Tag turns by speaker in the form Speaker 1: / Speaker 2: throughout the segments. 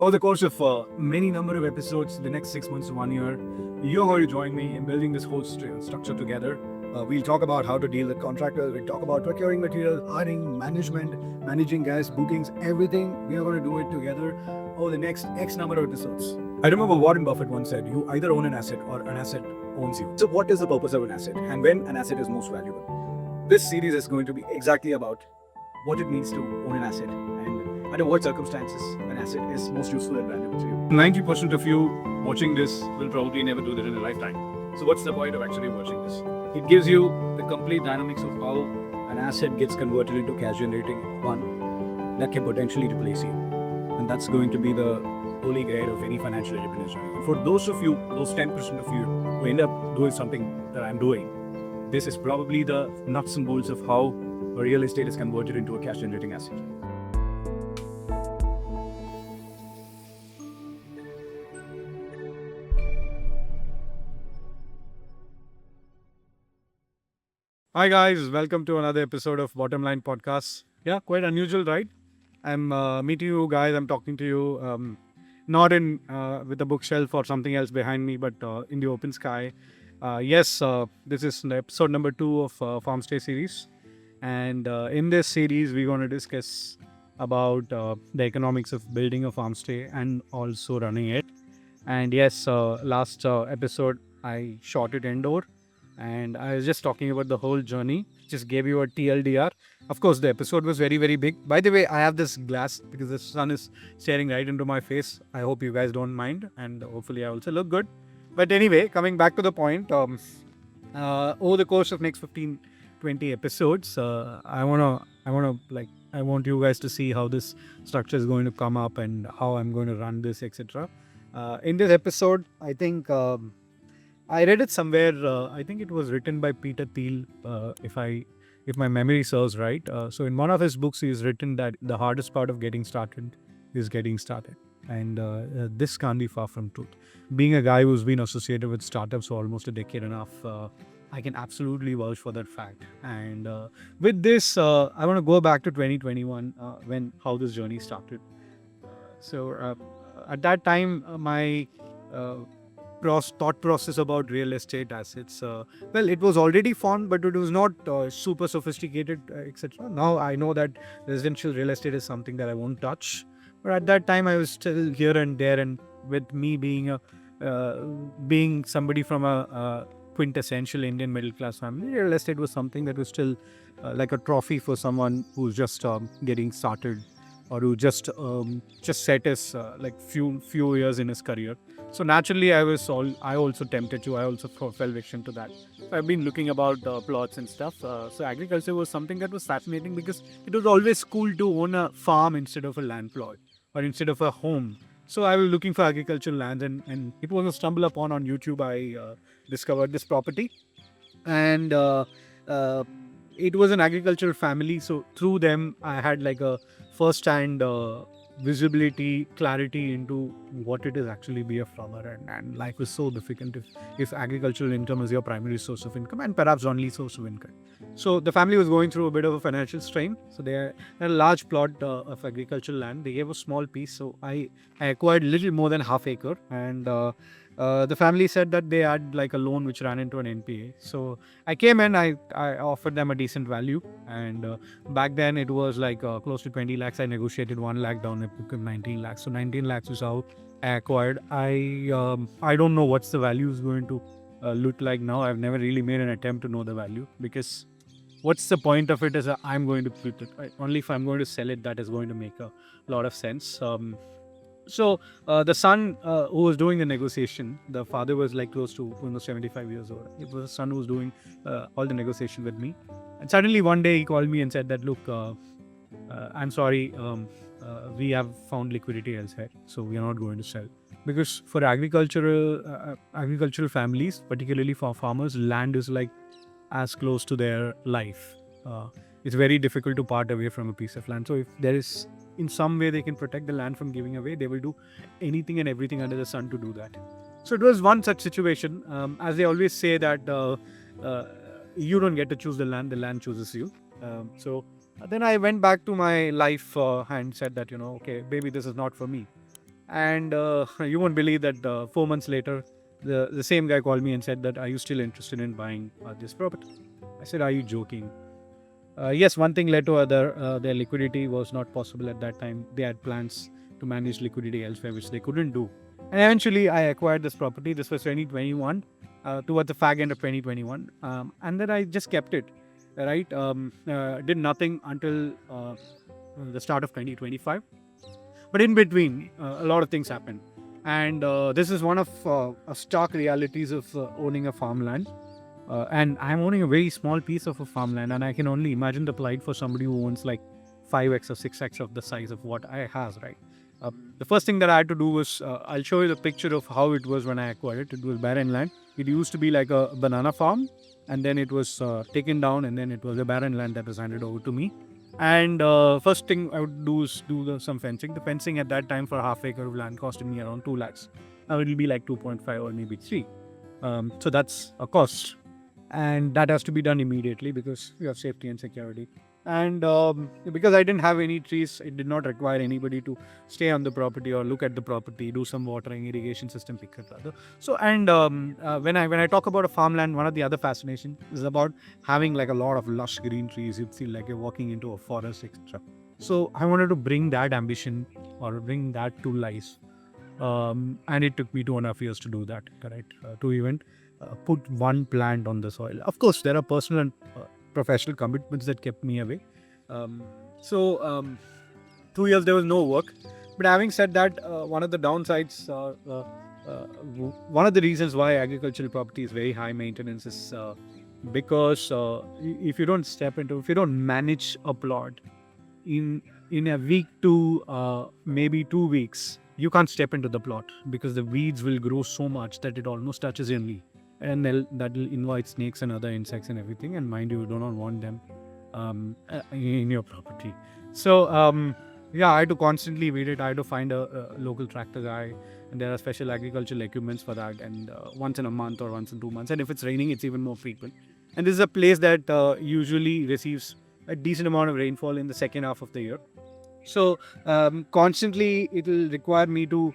Speaker 1: Over the course of many number of episodes, the next 6 months to 1 year, you're going to join me in building this whole structure together. We'll talk about how to deal with contractors. We'll talk about procuring material, hiring, management, managing guys, bookings, everything. We are going to do it together over the next X number of episodes. I remember Warren Buffett once said, you either own an asset or an asset owns you. So what is the purpose of an asset and when an asset is most valuable? This series is going to be exactly about what it means to own an asset and under what circumstances an asset is most useful and valuable to you. 90% of you watching this will probably never do that in a lifetime. So what's the point of actually watching this? It gives you the complete dynamics of how an asset gets converted into cash generating one that can potentially replace you. And that's going to be the holy grail of any financial independence journey. For those of you, those 10% of you who end up doing something that I'm doing, this is probably the nuts and bolts of how real estate is converted into a cash generating asset. Hi guys, welcome to another episode of Bottomline podcast. Yeah, quite unusual, right? I'm meeting you guys, I'm talking to you, not in with a bookshelf or something else behind me, but in the open sky. This is episode number 2 of Farmstay series. And in this series, we're going to discuss about the economics of building a farmstay and also running it. And yes, last episode, I shot it indoor. And I was just talking about the whole journey, just gave you a TLDR. Of course, the episode was very, very big. By the way, I have this glass because the sun is staring right into my face. I hope you guys don't mind, and hopefully I also look good. But anyway, coming back to the point, over the course of next 15-20 episodes, I want you guys to see how this structure is going to come up and how I'm going to run this, etc. In this episode, I think I read it somewhere. I think it was written by Peter Thiel, if my memory serves right. So in one of his books, he's written that the hardest part of getting started is getting started, and this can't be far from truth. Being a guy who's been associated with startups for almost a decade and a half, I can absolutely vouch for that fact. And with this, I want to go back to 2021 how this journey started. At that time, my thought process about real estate assets, it was already formed, but it was not super sophisticated, etc. Now I know that residential real estate is something that I won't touch, but at that time I was still here and there, and with me being somebody from a quintessential Indian middle class family, real estate was something that was still like a trophy for someone who's just getting started, or who just set his few years in his career. So naturally, I also tempted to. I also fell victim to that. So I've been looking about plots and stuff. So agriculture was something that was fascinating because it was always cool to own a farm instead of a land plot or instead of a home. So I was looking for agricultural lands, and it was a stumble upon on YouTube. I discovered this property, and it was an agricultural family. So through them, I had like a first-hand visibility, clarity into what it is actually be a farmer, and life is so difficult if agricultural income is your primary source of income and perhaps only source of income. So the family was going through a bit of a financial strain. So they had a large plot of agricultural land. They gave a small piece. So I acquired little more than half acre, and the family said that they had like a loan which ran into an NPA. So I came in, I offered them a decent value, and back then it was like close to 20 lakhs. I negotiated 1 lakh down, it became 19 lakhs. So 19 lakhs is how I acquired. I don't know what's the value is going to look like now. I've never really made an attempt to know the value, because what's the point of it is I'm going to put it, right? Only if I'm going to sell it, that is going to make a lot of sense. So the son who was doing the negotiation, the father was like close to almost 75 years old. It was the son who was doing all the negotiation with me. And suddenly one day he called me and said that, look, I'm sorry, we have found liquidity elsewhere, so we are not going to sell. Because for agricultural families, particularly for farmers, land is like as close to their life. It's very difficult to part away from a piece of land. So if there is in some way they can protect the land from giving away, they will do anything and everything under the sun to do that. So it was one such situation. As they always say that you don't get to choose the land chooses you. Then I went back to my life and said that, okay, maybe this is not for me. And you won't believe that 4 months later, the same guy called me and said that, are you still interested in buying this property? I said, are you joking? Yes, one thing led to other. Their liquidity was not possible at that time. They had plans to manage liquidity elsewhere, which they couldn't do. And eventually, I acquired this property. This was 2021, towards the fag end of 2021. And then I just kept it, right? Did nothing until the start of 2025. But in between, a lot of things happened. And this is one of a stark realities of owning a farmland. And I'm owning a very small piece of a farmland, and I can only imagine the plight for somebody who owns like 5x or 6x of the size of what I have, right? The first thing that I had to do was, I'll show you the picture of how it was when I acquired it. It was barren land. It used to be like a banana farm, and then it was taken down, and then it was a barren land that was handed over to me. And first thing I would do is do some fencing. The fencing at that time for a half acre of land costed me around 2 lakhs. Now it will be like 2.5 or maybe 3. So that's a cost. And that has to be done immediately because we have safety and security. And because I didn't have any trees, it did not require anybody to stay on the property or look at the property, do some watering, irrigation system, pick it rather. So, and when I talk about a farmland, one of the other fascination is about having like a lot of lush green trees. You feel like you're walking into a forest, etc. So I wanted to bring that ambition or bring that to life. And it took me 2.5 years to do that, correct? To even put one plant on the soil. Of course, there are personal and professional commitments that kept me away. So 2 years there was no work. But having said that, one of the downsides, one of the reasons why agricultural property is very high maintenance is because if you don't manage a plot in a week to maybe 2 weeks, you can't step into the plot because the weeds will grow so much that it almost touches your knee. And that will invite snakes and other insects and everything. And mind you, you do not want them in your property. So I had to constantly weed it. I had to find a local tractor guy, and there are special agricultural equipments for that. And once in a month or once in 2 months. And if it's raining, it's even more frequent. And this is a place that usually receives a decent amount of rainfall in the second half of the year. So constantly, it will require me to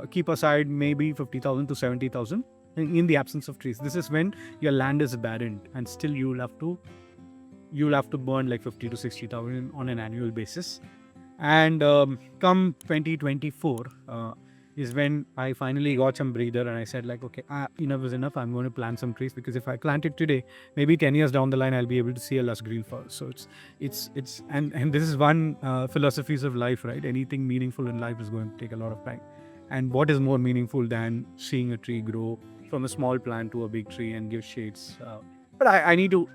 Speaker 1: keep aside maybe 50,000 to 70,000. In the absence of trees. This is when your land is barren, and still you'll have to burn like 50 to 60,000 on an annual basis. And come 2024 is when I finally got some breather, and I said like, okay, enough is enough. I'm going to plant some trees, because if I plant it today, maybe 10 years down the line, I'll be able to see a lush green forest. So it's and this is one philosophies of life, right? Anything meaningful in life is going to take a lot of time. And what is more meaningful than seeing a tree grow from a small plant to a big tree and give shades? But I need to.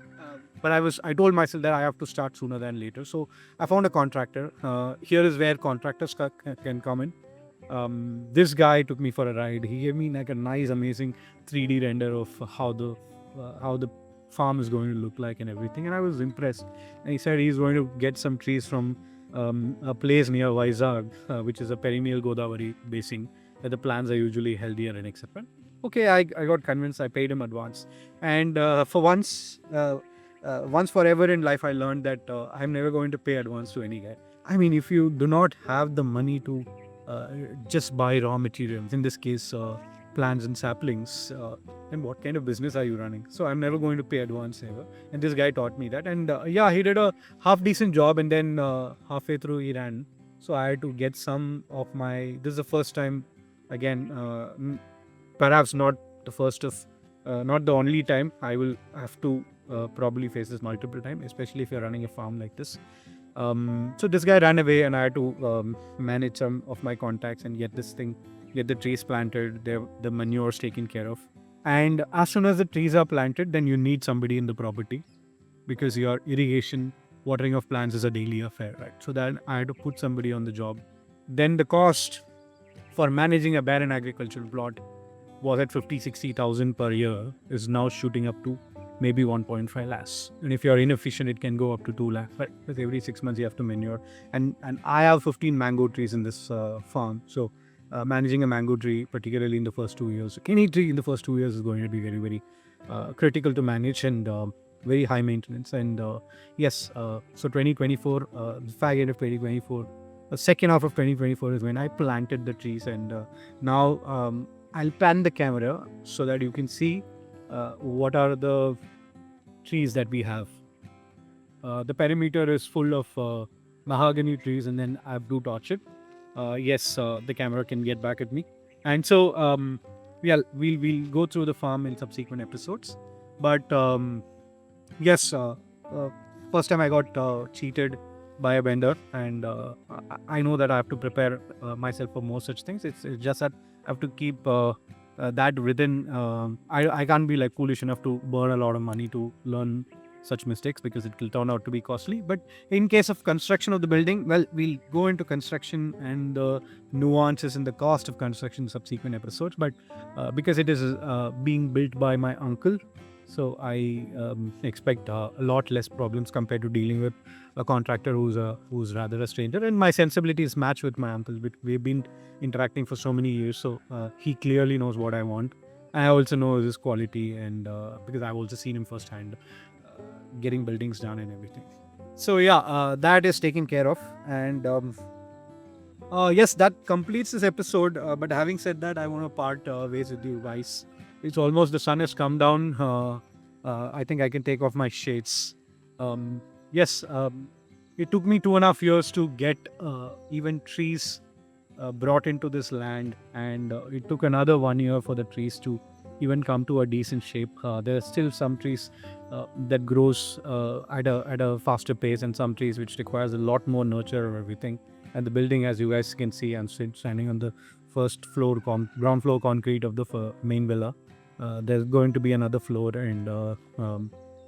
Speaker 1: But I told myself that I have to start sooner than later. So I found a contractor. Here is where contractors can come in. This guy took me for a ride. He gave me like a nice, amazing 3D render of how the farm is going to look like and everything. And I was impressed. And he said he's going to get some trees from a place near Vizag, which is a perennial Godavari basin, where the plants are usually healthier and etc. Okay, I got convinced. I paid him advance, and for once forever in life, I learned that I'm never going to pay advance to any guy. I mean, if you do not have the money to just buy raw materials, in this case plants and saplings, then what kind of business are you running? So I'm never going to pay advance ever. And this guy taught me that. And he did a half decent job, and then halfway through he ran. So I had to get some of my. This is the first time, again, perhaps not the first of, not the only time. I will have to probably face this multiple times, especially if you're running a farm like this. So this guy ran away, and I had to manage some of my contacts and get the trees planted, the manures taken care of. And as soon as the trees are planted, then you need somebody in the property, because your irrigation, watering of plants is a daily affair, right? So then I had to put somebody on the job. Then the cost for managing a barren agricultural plot was at 50,000-60,000 per year, is now shooting up to maybe 1.5 lakhs. And if you're inefficient, it can go up to 2 lakhs. But with every 6 months, you have to manure. And I have 15 mango trees in this farm. So managing a mango tree, particularly in the first 2 years, any tree in the first 2 years is going to be very, very critical to manage, and very high maintenance. And so 2024, the fag end of 2024, the second half of 2024 is when I planted the trees, and now I'll pan the camera so that you can see what are the trees that we have. The perimeter is full of mahogany trees, and then I have root orchard. Yes, the camera can get back at me. And so, yeah, we'll go through the farm in subsequent episodes. But yes, first time I got cheated by a vendor, and I know that I have to prepare myself for more such things. It's just that I have to keep that within. I can't be like foolish enough to burn a lot of money to learn such mistakes, because it will turn out to be costly. But in case of construction of the building, well, we'll go into construction and the nuances and the cost of construction in subsequent episodes. But because it is being built by my uncle, so I expect a lot less problems compared to dealing with a contractor who's rather a stranger. And my sensibilities match with my uncle. We've been interacting for so many years, so he clearly knows what I want. I also know his quality, and because I've also seen him firsthand getting buildings done and everything. So yeah, that is taken care of, and yes, that completes this episode. But having said that, I want to part ways with you guys. It's almost, the sun has come down. I think I can take off my shades. Yes, it took me 2.5 years to get even trees brought into this land, and it took another 1 year for the trees to even come to a decent shape. There are still some trees that grows at a faster pace, and some trees which requires a lot more nurture or everything. And the building, as you guys can see, I'm standing on the first floor, ground floor concrete of the main villa. There's going to be another floor, and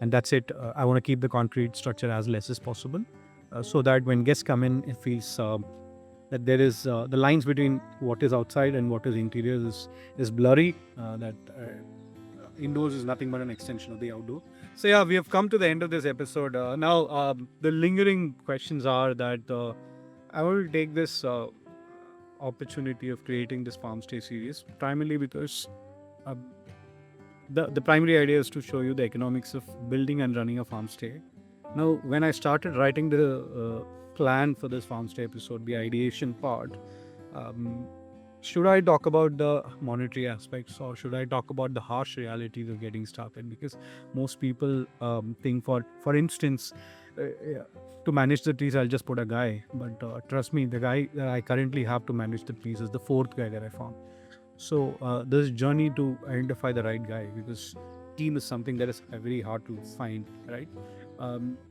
Speaker 1: that's it. I want to keep the concrete structure as less as possible, so that when guests come in, it feels that there is the lines between what is outside and what is interior is blurry. That indoors is nothing but an extension of the outdoor. So yeah, we have come to the end of this episode. Now the lingering questions are that I want to take this opportunity of creating this Farmstay series primarily because the primary idea is to show you the economics of building and running a farmstay. Now, when I started writing the plan for this farmstay episode, the ideation part, should I talk about the monetary aspects, or should I talk about the harsh realities of getting started? Because most people think, for instance, to manage the trees, I'll just put a guy. But trust me, the guy that I currently have to manage the trees is the fourth guy that I found. So this journey to identify the right guy, because team is something that is very hard to find, right?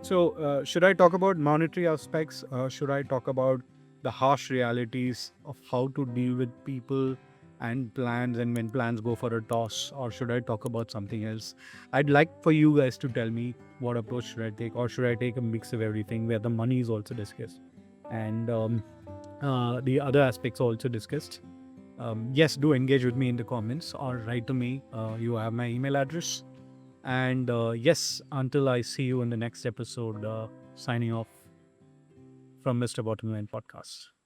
Speaker 1: So should I talk about monetary aspects? Should I talk about the harsh realities of how to deal with people and plans, and when plans go for a toss? Or should I talk about something else? I'd like for you guys to tell me what approach should I take, or should I take a mix of everything where the money is also discussed and the other aspects also discussed. Yes, do engage with me in the comments or write to me. You have my email address. And yes, until I see you in the next episode, signing off from Mr. Bottomline Podcast.